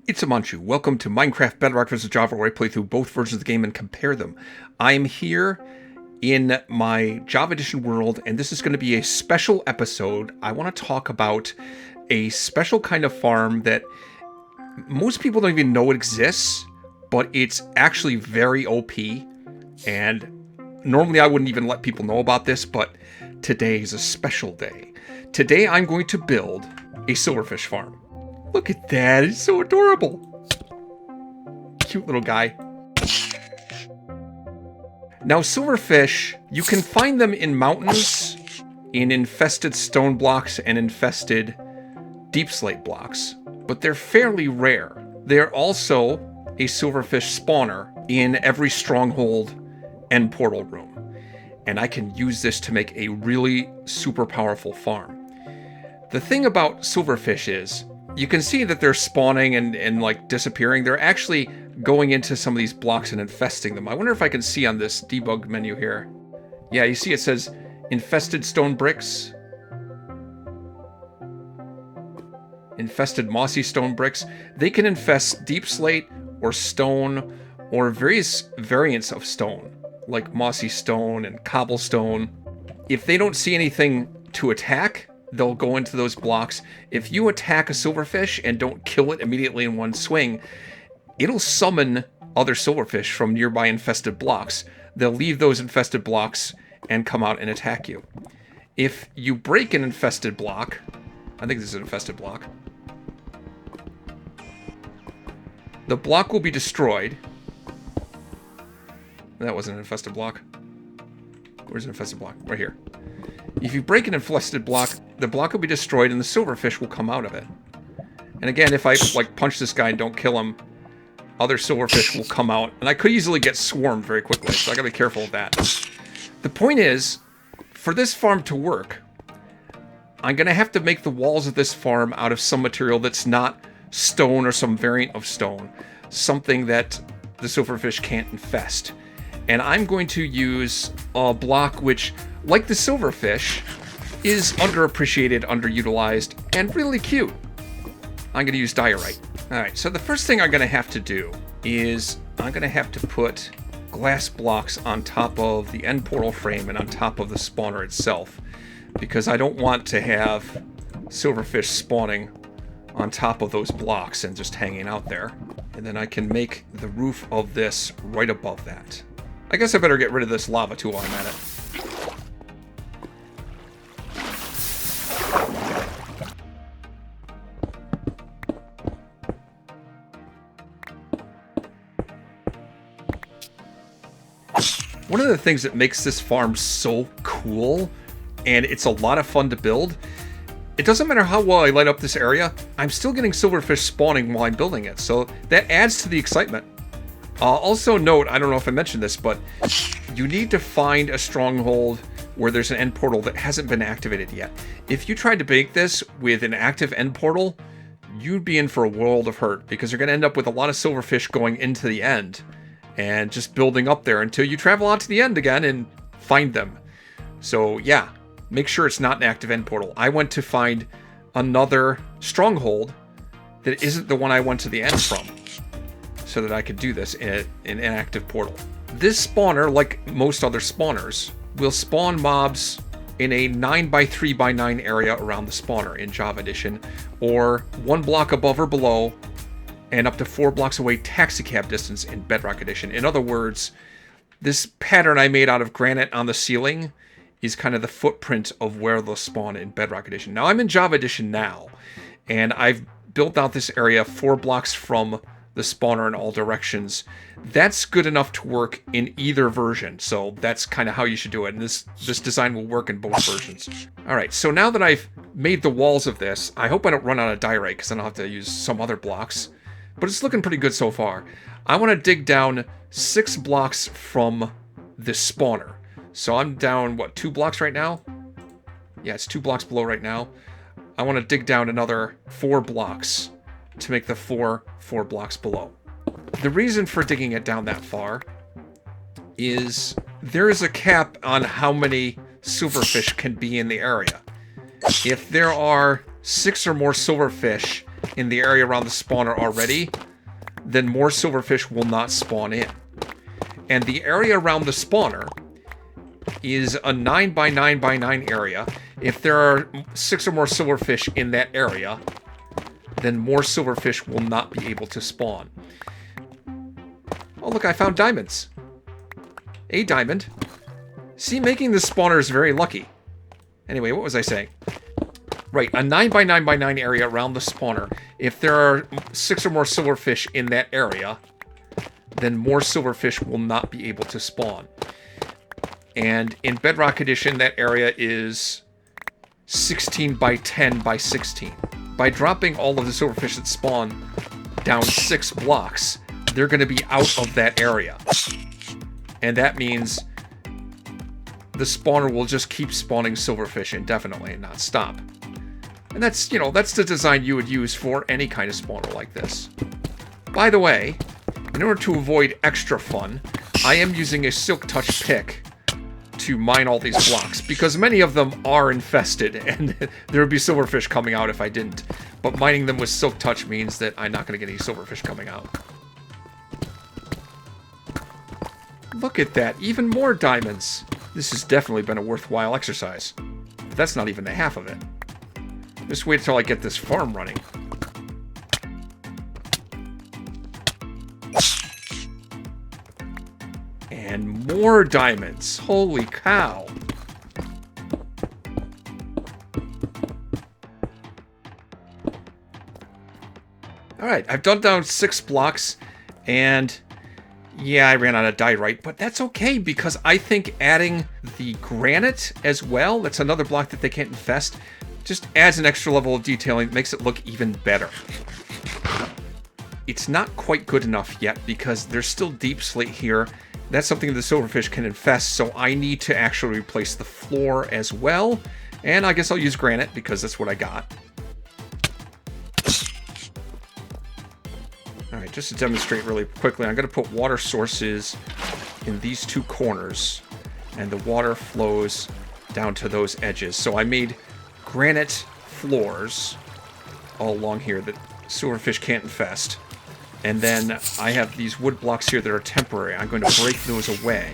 It's a Manchu. Welcome to Minecraft Bedrock vs. Java, where I play through both versions of the game and compare them. I'm here in my Java Edition world, and this is going to be a special episode. I want to talk about a special kind of farm that most people don't even know it exists, but it's actually very OP, and normally I wouldn't even let people know about this, but today is a special day. Today I'm going to build a silverfish farm. Look at that, it's so adorable. Cute little guy. Now, silverfish, you can find them in mountains, in infested stone blocks, and infested deep slate blocks, but they're fairly rare. They're also a silverfish spawner in every stronghold and portal room, and I can use this to make a really super powerful farm. The thing about silverfish is, you can see that they're spawning and like disappearing. They're actually going into some of these blocks and infesting them. I wonder if I can see on this debug menu here. Yeah, you see it says infested stone bricks. Infested mossy stone bricks. They can infest deep slate or stone or various variants of stone, like mossy stone and cobblestone. If they don't see anything to attack, they'll go into those blocks. If you attack a silverfish and don't kill it immediately in one swing, it'll summon other silverfish from nearby infested blocks. They'll leave those infested blocks and come out and attack you. If you break an infested block, I think this is an infested block, the block will be destroyed. That wasn't an infested block. Where's an infested block? Right here. If you break an infested block, the block will be destroyed and the silverfish will come out of it. And again, if I like punch this guy and don't kill him, other silverfish will come out. And I could easily get swarmed very quickly, so I gotta be careful of that. The point is, for this farm to work, I'm gonna have to make the walls of this farm out of some material that's not stone or some variant of stone. Something that the silverfish can't infest. And I'm going to use a block which, like the silverfish, is underappreciated, underutilized, and really cute. I'm going to use diorite. Alright, so the first thing I'm going to have to do is I'm going to have to put glass blocks on top of the end portal frame and on top of the spawner itself, because I don't want to have silverfish spawning on top of those blocks and just hanging out there. And then I can make the roof of this right above that. I guess I better get rid of this lava too while I'm at it. One of the things that makes this farm so cool, and it's a lot of fun to build, it doesn't matter how well I light up this area, I'm still getting silverfish spawning while I'm building it, so that adds to the excitement. Also note, I don't know if I mentioned this, but you need to find a stronghold where there's an end portal that hasn't been activated yet. If you tried to bake this with an active end portal, you'd be in for a world of hurt, because you're going to end up with a lot of silverfish going into the end and just building up there until you travel out to the end again and find them. So yeah, make sure it's not an active end portal. I went to find another stronghold that isn't the one I went to the end from, so that I could do this in an active portal. This spawner, like most other spawners, will spawn mobs in a 9x3x9 area around the spawner in Java Edition, or 1 block above or below, and up to 4 blocks away taxicab distance in Bedrock Edition. In other words, this pattern I made out of granite on the ceiling is kind of the footprint of where they'll spawn in Bedrock Edition. Now, I'm in Java Edition now, and I've built out this area 4 blocks from the spawner in all directions. That's good enough to work in either version, so that's kind of how you should do it, and this design will work in both versions. Alright, so now that I've made the walls of this, I hope I don't run out of diorite, because then I'll have to use some other blocks, but it's looking pretty good so far. I want to dig down 6 blocks from this spawner. So I'm down, what, 2 blocks right now? Yeah, it's 2 blocks below right now. I want to dig down another 4 blocks to make the 4 blocks below. The reason for digging it down that far is there is a cap on how many silverfish can be in the area. If there are 6 or more silverfish in the area around the spawner already, then more silverfish will not spawn in. And the area around the spawner is a 9 by 9 by 9 area. If there are 6 or more silverfish in that area, then more silverfish will not be able to spawn. Oh, look, I found diamonds. A diamond. See, making this spawner is very lucky. Anyway, what was I saying? Right, a 9 by 9 by 9 area around the spawner. If there are 6 or more silverfish in that area, then more silverfish will not be able to spawn. And in Bedrock Edition, that area is 16 by 10 by 16. By dropping all of the silverfish that spawn down 6 blocks, they're going to be out of that area. And that means the spawner will just keep spawning silverfish indefinitely and not stop. And that's, you know, that's the design you would use for any kind of spawner like this. By the way, in order to avoid extra fun, I am using a silk touch pick to mine all these blocks, because many of them are infested, and there would be silverfish coming out if I didn't. But mining them with silk touch means that I'm not going to get any silverfish coming out. Look at that, even more diamonds. This has definitely been a worthwhile exercise. But that's not even the half of it. Just wait till I get this farm running. And more diamonds. Holy cow. Alright, I've done down 6 blocks, and yeah, I ran out of diorite, but that's okay, because I think adding the granite as well, that's another block that they can't infest, just adds an extra level of detailing, makes it look even better. It's not quite good enough yet, because there's still deep slate here. That's something the silverfish can infest, so I need to actually replace the floor as well. And I guess I'll use granite, because that's what I got. Alright, just to demonstrate really quickly, I'm going to put water sources in these 2 corners, and the water flows down to those edges. So I made granite floors all along here that silverfish can't infest. And then I have these wood blocks here that are temporary. I'm going to break those away,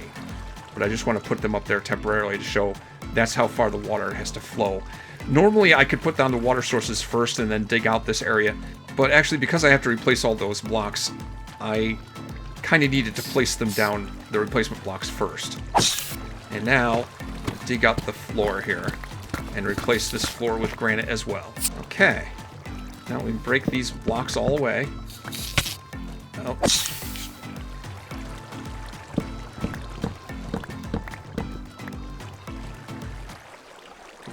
but I just want to put them up there temporarily to show that's how far the water has to flow. Normally I could put down the water sources first and then dig out this area, but actually because I have to replace all those blocks, I kind of needed to place them down, the replacement blocks first. And now, dig out the floor here and replace this floor with granite as well. Okay, now we break these blocks all away. Oh.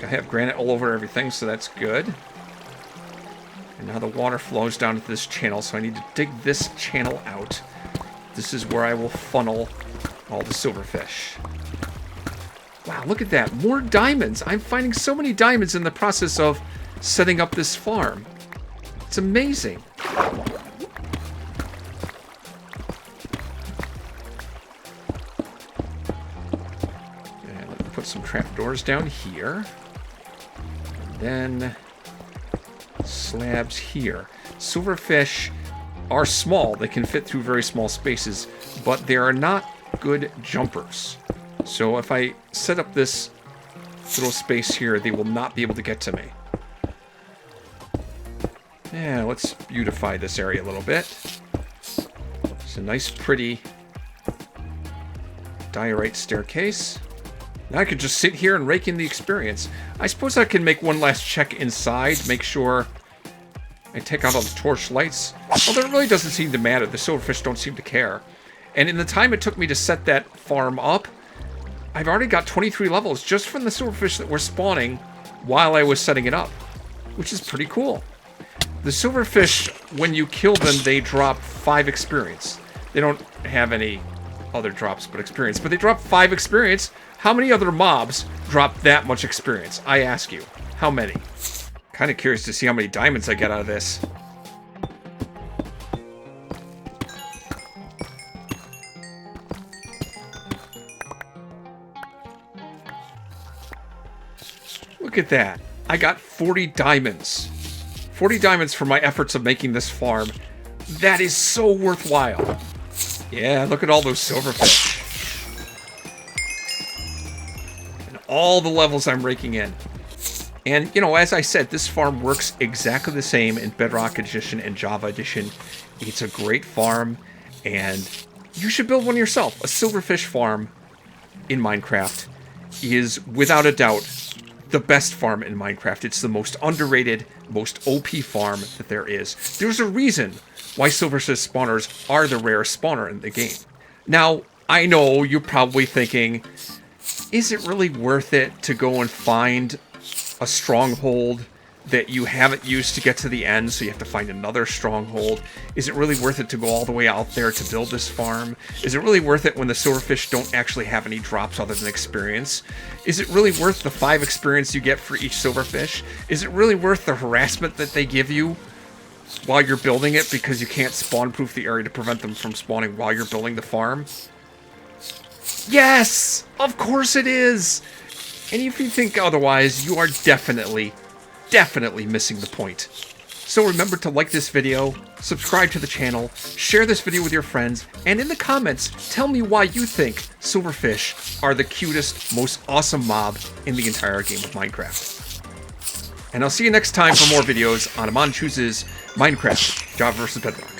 I have granite all over everything, so that's good. And now the water flows down to this channel, so I need to dig this channel out. This is where I will funnel all the silverfish. Wow, look at that. More diamonds. I'm finding so many diamonds in the process of setting up this farm. It's amazing. And let me put some trapdoors down here. And then slabs here. Silverfish are small. They can fit through very small spaces, but they are not good jumpers. So if I set up this little space here, they will not be able to get to me. Yeah, let's beautify this area a little bit. It's a nice, pretty diorite staircase. Now I could just sit here and rake in the experience. I suppose I can make one last check inside, make sure I take out all the torch lights. Although it really doesn't seem to matter. The silverfish don't seem to care. And in the time it took me to set that farm up, I've already got 23 levels just from the silverfish that were spawning while I was setting it up, which is pretty cool. The silverfish, when you kill them, they drop 5 experience. They don't have any other drops but experience, but they drop 5 experience. How many other mobs drop that much experience? I ask you. How many? Kind of curious to see how many diamonds I get out of this. Look at that. I got 40 diamonds 40 diamonds for my efforts of making this farm. That is so worthwhile. Yeah, look at all those silverfish. And all the levels I'm raking in. And, you know, as I said, this farm works exactly the same in Bedrock Edition and Java Edition. It's a great farm, and you should build one yourself. A silverfish farm in Minecraft is, without a doubt, the best farm in Minecraft. It's the most underrated, most OP farm that there is. There's a reason why silverfish spawners are the rarest spawner in the game. Now, I know you're probably thinking, is it really worth it to go and find a stronghold that you haven't used to get to the end, so you have to find another stronghold? Is it really worth it to go all the way out there to build this farm? Is it really worth it when the silverfish don't actually have any drops other than experience? Is it really worth the 5 experience you get for each silverfish? Is it really worth the harassment that they give you while you're building it because you can't spawn-proof the area to prevent them from spawning while you're building the farm? Yes! Of course it is! And if you think otherwise, you are definitely missing the point. So remember to like this video, subscribe to the channel, share this video with your friends, and in the comments, tell me why you think silverfish are the cutest, most awesome mob in the entire game of Minecraft. And I'll see you next time for more videos on Amon Chooses Minecraft, Java vs. Bedrock.